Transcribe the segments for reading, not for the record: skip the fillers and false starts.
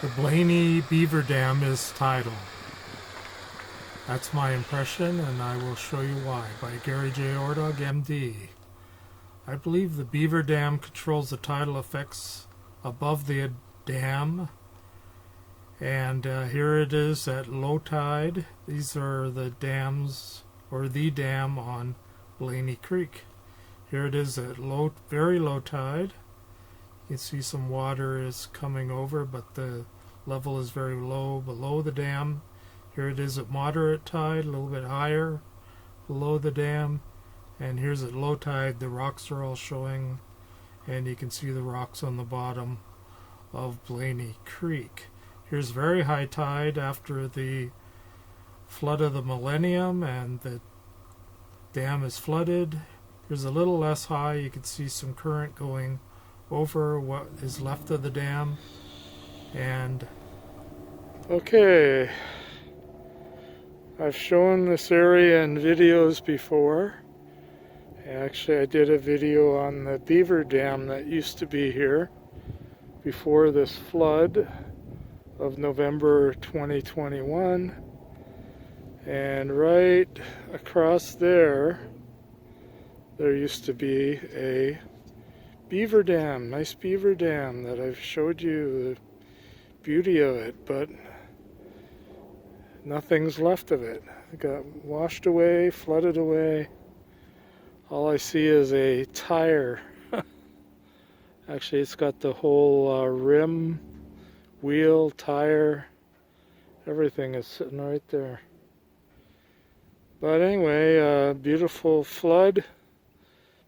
The Blaney Beaver Dam is tidal. That's my impression, and I will show you why. By Gary J. Ordog, MD. I believe the Beaver Dam controls the tidal effects above the dam. And here it is at low tide. These are the dams, or the dam on Blaney Creek. Here it is at very low tide. You can see some water is coming over, but the level is very low below the dam. Here it is at moderate tide, a little bit higher below the dam. And here's at low tide, the rocks are all showing, and you can see the rocks on the bottom of Blaney Creek. Here's very high tide after the flood of the Millennium, and the dam is flooded. Here's a little less high. You can see some current going over what is left of the dam. And okay, I've shown this area in videos before. Actually, I did a video on the Beaver Dam that used to be here before this flood of November 2021. And right across there used to be a beaver dam, nice beaver dam that I've showed you the beauty of it, but nothing's left of it. It got washed away, flooded away. All I see is a tire. Actually, it's got the whole rim, wheel, tire, everything is sitting right there. But anyway, beautiful flood,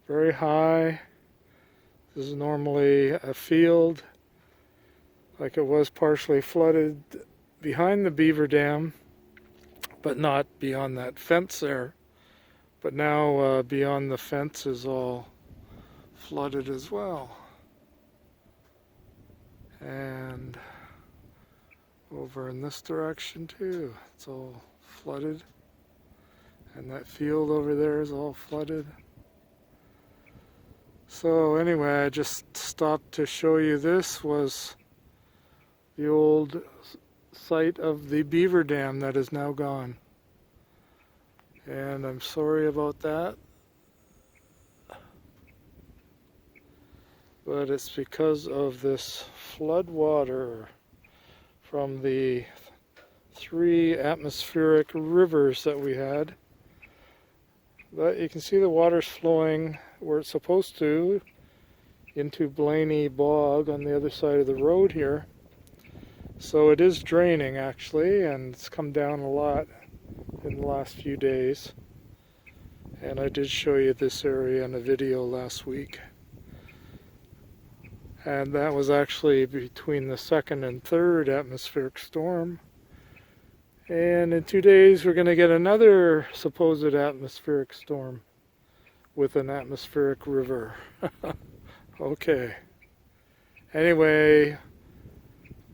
very high. This is normally a field, like it was partially flooded behind the Beaver Dam, but not beyond that fence there. But now beyond the fence is all flooded as well. And over in this direction too, it's all flooded. And that field over there is all flooded. So anyway, I just stopped to show you this was the old site of the Beaver Dam that is now gone. And I'm sorry about that. But it's because of this flood water from the 3 atmospheric rivers that we had. But you can see the water's flowing where it's supposed to, into Blaney Bog on the other side of the road here. So it is draining actually, and it's come down a lot in the last few days. And I did show you this area in a video last week. And that was actually between the 2nd and 3rd atmospheric storm. And in 2 days we're going to get another supposed atmospheric storm with an atmospheric river. Okay. Anyway,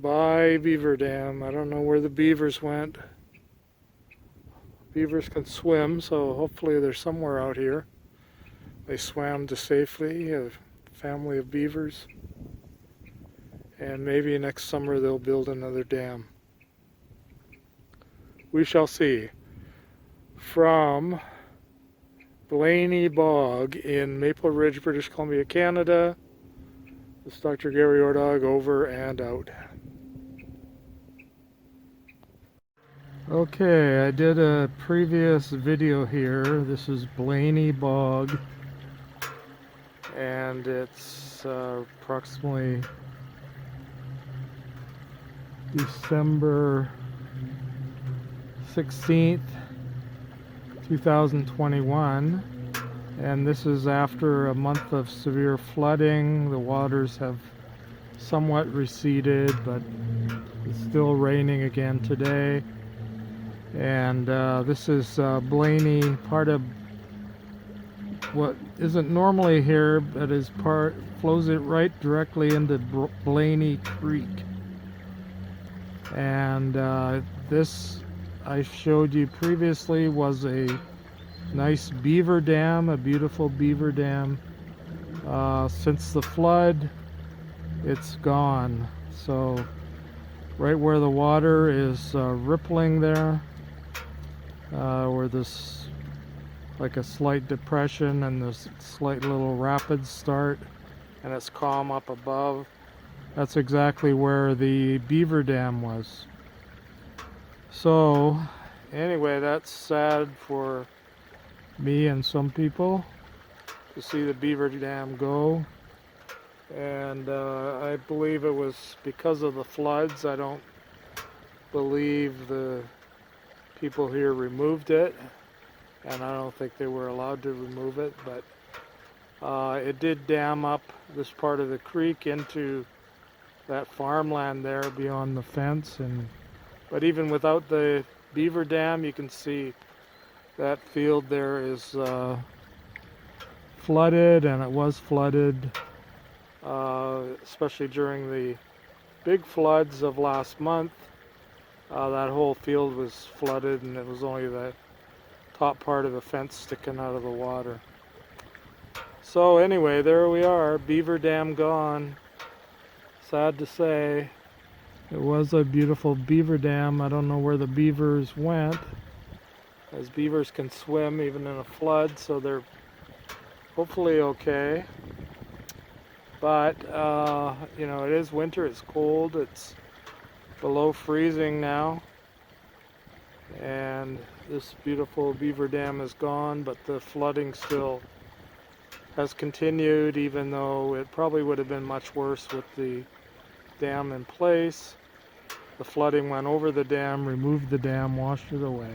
bye Beaver Dam. I don't know where the beavers went. Beavers can swim, so hopefully they're somewhere out here. They swam to safely, a family of beavers. And maybe next summer they'll build another dam. We shall see. From Blaney Bog in Maple Ridge, British Columbia, Canada, this is Dr. Gary Ordog, over and out. Okay, I did a previous video here. This is Blaney Bog, and it's approximately December 16th, 2021, and this is after a month of severe flooding. The waters have somewhat receded, but it's still raining again today. And this is Blaney, part of what isn't normally here, but is flows it right directly into Blaney Creek. And this I showed you previously was a nice beaver dam, a beautiful beaver dam. Since the flood, it's gone. So right where the water is rippling there, where this like a slight depression and this slight little rapids start, and it's calm up above. That's exactly where the Beaver Dam was. So anyway, that's sad for me and some people to see the Beaver Dam go. And I believe it was because of the floods. I don't believe the people here removed it, and I don't think they were allowed to remove it, but it did dam up this part of the creek into that farmland there beyond the fence. But even without the Beaver Dam, you can see that field there is flooded, and it was flooded, especially during the big floods of last month. That whole field was flooded, and it was only the top part of the fence sticking out of the water. So anyway, there we are, Beaver Dam gone. Sad to say. It was a beautiful beaver dam. I don't know where the beavers went, as beavers can swim even in a flood, so they're hopefully okay. But you know, it is winter, it's cold, it's below freezing now, and this beautiful beaver dam is gone, but the flooding still has continued, even though it probably would have been much worse with the dam in place. The flooding went over the dam, removed the dam, washed it away,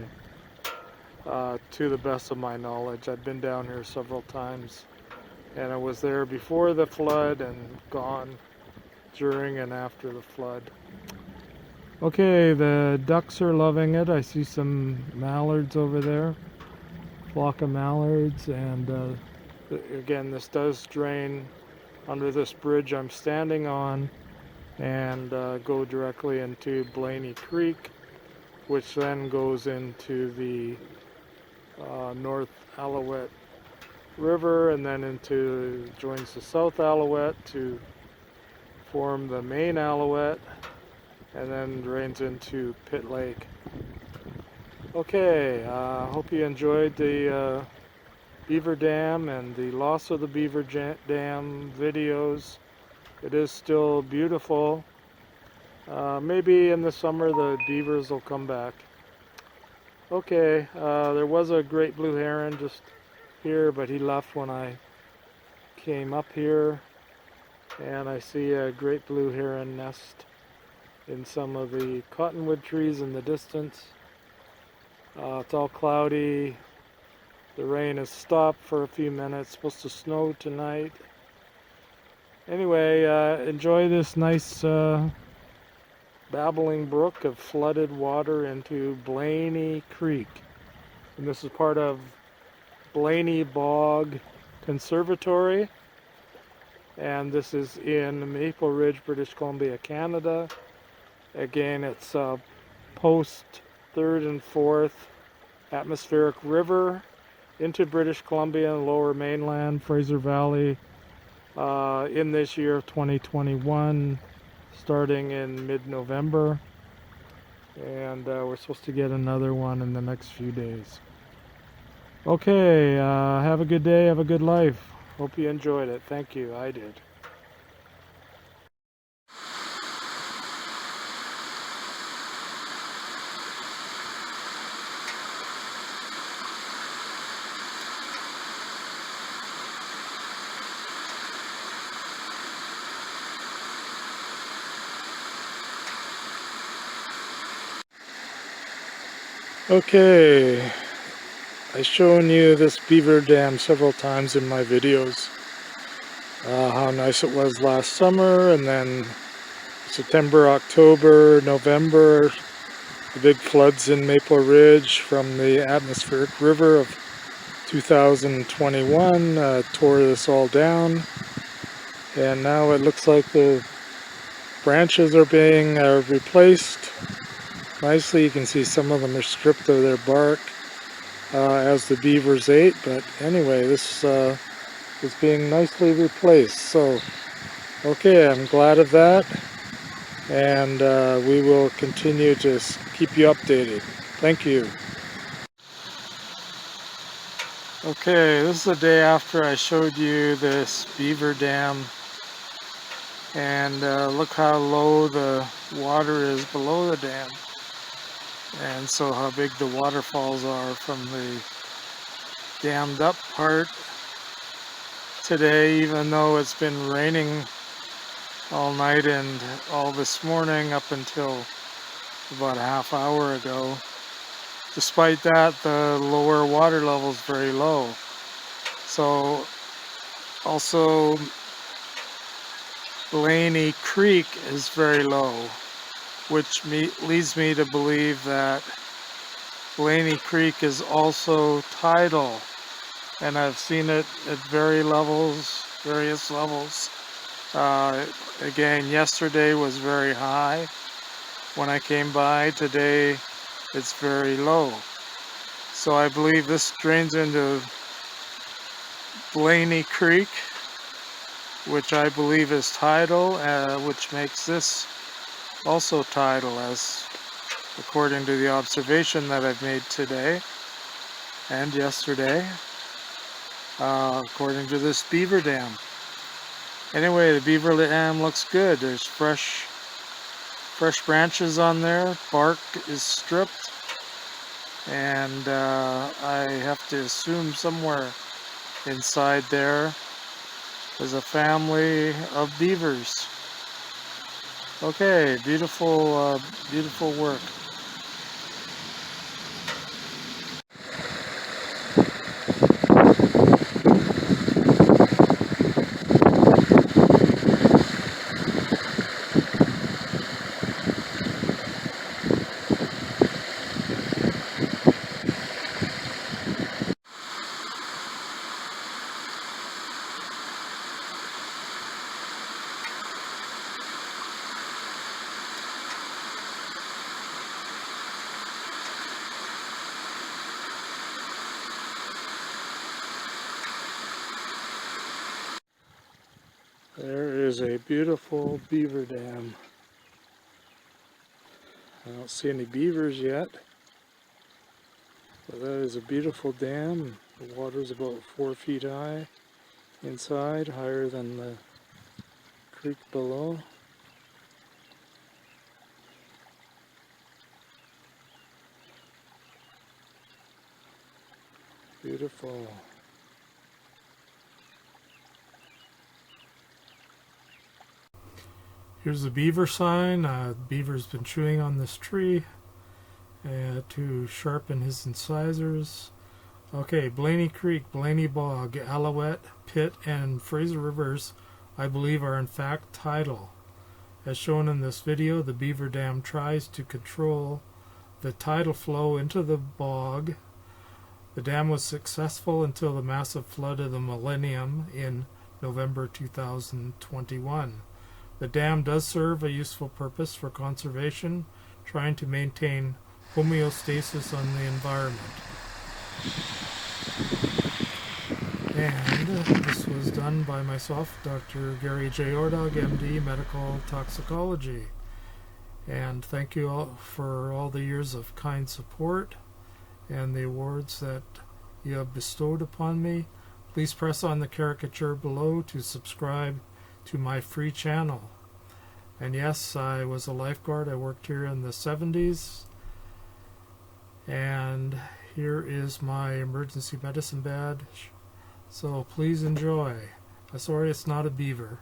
to the best of my knowledge. I've been down here several times, and I was there before the flood and gone during and after the flood. Okay, the ducks are loving it. I see some mallards over there, flock of mallards, and again, this does drain under this bridge I'm standing on and go directly into BLANEY Creek, which then goes into the North Alouette River, and then joins the South Alouette to form the main Alouette, and then drains into PITT Lake. Okay, hope you enjoyed the Beaver Dam and the loss of the Beaver Dam videos. It is still beautiful. Maybe in the summer the beavers will come back. Okay, there was a great blue heron just here, but he left when I came up here. And I see a great blue heron nest in some of the cottonwood trees in the distance. It's all cloudy. The rain has stopped for a few minutes. It's supposed to snow tonight. Anyway, enjoy this nice babbling brook of flooded water into BLANEY Creek. And this is part of BLANEY Bog Conservatory. And this is in Maple Ridge, British Columbia, Canada. Again, it's post 3rd and 4th atmospheric river into British Columbia and Lower Mainland, Fraser Valley, in this year of 2021, starting in mid-November, and we're supposed to get another one in the next few days. Okay, have a good day, have a good life. Hope you enjoyed it. Thank you, I did. Okay, I've shown you this beaver dam several times in my videos. How nice it was last summer, and then September, October, November, the big floods in Maple Ridge from the atmospheric river of 2021 tore this all down, and now it looks like the branches are being replaced nicely. You can see some of them are stripped of their bark as the beavers ate, but anyway, this is being nicely replaced. So okay, I'm glad of that. and we will continue to keep you updated. Thank you. Okay, this is the day after I showed you this Beaver Dam, and look how low the water is below the dam, and so how big the waterfalls are from the dammed up part. Today, even though it's been raining all night and all this morning up until about a half hour ago, despite that, the lower water level is very low. So also BLANEY Creek is very low, which leads me to believe that BLANEY Creek is also tidal, and I've seen it at various levels. Again, yesterday was very high when I came by. Today it's very low. So I believe this drains into BLANEY Creek, which I believe is tidal, which makes this also tidal, as according to the observation that I've made today and yesterday, according to this Beaver Dam. Anyway, the Beaver Dam looks good. There's fresh branches on there. Bark is stripped, and I have to assume somewhere inside there is a family of beavers. Okay, beautiful, beautiful work. There is a beautiful beaver dam. I don't see any beavers yet, but that is a beautiful dam. The water is about 4 feet high inside, higher than the creek below. Beautiful. Here's the beaver sign. The beaver's been chewing on this tree to sharpen his incisors. Okay, BLANEY Creek, BLANEY Bog, Alouette, Pitt, and Fraser rivers, I believe, are in fact tidal. As shown in this video, the Beaver Dam tries to control the tidal flow into the bog. The dam was successful until the massive flood of the MILLENIUM in November 2021. The dam does serve a useful purpose for conservation, trying to maintain homeostasis on the environment. And this was done by myself, Dr. Gary J. Ordog, MD, Medical Toxicology. And thank you all for all the years of kind support and the awards that you have bestowed upon me. Please press on the caricature below to subscribe to my free channel. And yes, I was a lifeguard. I worked here in the 70s. And here is my emergency medicine badge. So please enjoy. Sorry it's not a beaver.